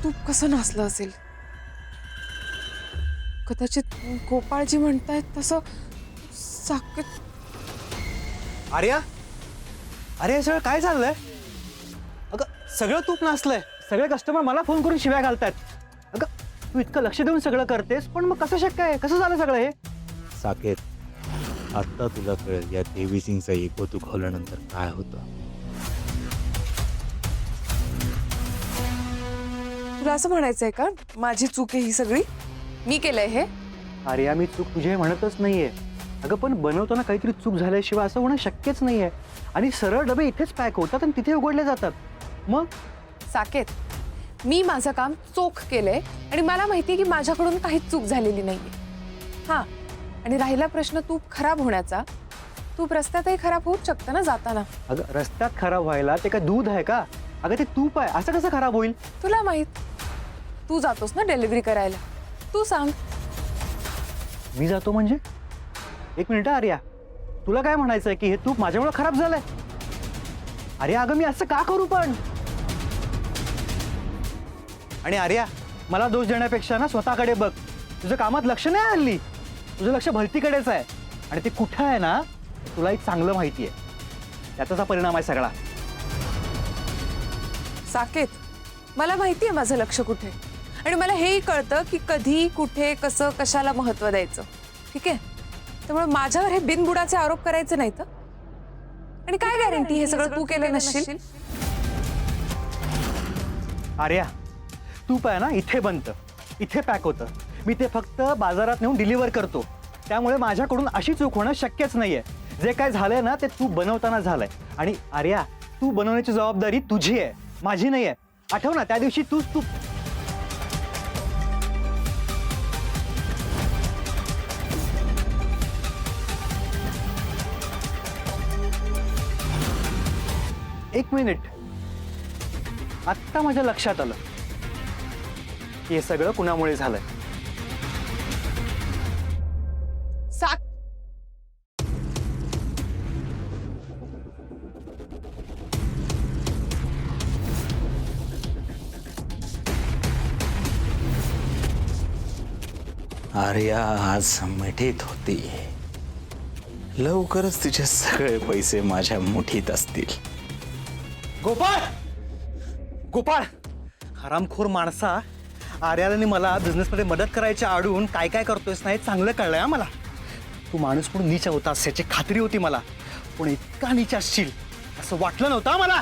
तूप कसं नासलं असेल? कदाचित गोपाळजी म्हणतायत तसं साकेत. आर्या, अरे हे सगळं काय चाललंय? अगं सगळं तूप नासलंय. सगळे कस्टमर मला फोन करून शिव्या घालतात. अगं तू इतकं लक्ष देऊन सगळं करतेस, पण मग कसं शक्य आहे? कसं झालं सगळं हे? साकेत, आता तुला कळेल या देवी सिंगचा इगो तू खोलल्यानंतर काय होतं. तुला असं म्हणायचंय का माझी चूक आहे ही सगळी? मी केलंय हे? आर्या, मी चूक तुझी म्हणतच नाहीये. अगं पण बनवताना काहीतरी चूक झाल्याशिवाय असं होणं शक्यच नाहीये. आणि सरळ डबे इथेच पॅक होतात आणि तिथे उघडले जातात. मग साकेत, मी माझं काम चोख केलंय आणि मला माहितीये की माझ्याकडून काहीच चूक झालेली नाहीये. हा, आणि राहिला प्रश्न तूप खराब होण्याचा, तूप रस्त्यातही खराब होऊच शकतं ना जाताना. अगं रस्त्यात खराब व्हायला ते काय दूध आहे का? अगं ते तूप आहे, असं कसं खराब होईल? तुला माहित, तू जातोस ना डिलिव्हरी करायला, तू सांग. मी जातो म्हणजे? एक मिनिट आर्या, तुला काय म्हणायचंय की हे तूप माझ्यामुळे खराब झालंय? अरे अगं मी असं का करू पण? आणि आर्या, मला दोष देण्यापेक्षा ना स्वतःकडे बघ. तुझं कामात लक्ष नाही हल्ली. तुझं लक्ष भलतीकडेच आहे आणि ते कुठं आहे ना तुलाही चांगलं माहिती आहे. त्याचाच हा परिणाम आहे सगळा. साकेत, मला माहितीये माझं लक्ष कुठे, आणि मला हेही कळतं की कधी कुठे कसं कशाला महत्त्व द्यायचं. ठीक आहे, त्यामुळे माझ्यावर हे बिनबुडाचे आरोप करायचे नाहीत. आणि काय गॅरंटी हे सगळं तू केलं नसशील? आर्या, तूप आहे ना इथे बनतं, इथे पॅक होतं. मी ते फक्त बाजारात नेऊन डिलिव्हर करतो. त्यामुळे माझ्याकडून अशी चूक होणं शक्यच नाहीये. जे काय झालंय ना ते तूप बनवताना झालंय. आणि आर्या, तूप बनवण्याची जबाबदारी तुझी आहे, माझी नाही आहे. आठव ना त्या दिवशी तूच तूप. एक मिनिट, आत्ता माझ्या लक्षात आलं की हे सगळं कुणामुळे झालंय. साक आर्या आज मिठीत होती. लवकरच तिचे सगळे पैसे माझ्या मुठीत असतील. गोपाळ, गोपाळ, हरामखोर माणसा. आर्याने मला बिझनेसमध्ये मदत करायच्या आडून काय काय करतोयस नाही चांगलं कळलंय मला. तू माणूस म्हणून नीच होतास याची खात्री होती मला, पण इतका नीच असशील असं वाटलं नव्हतं मला.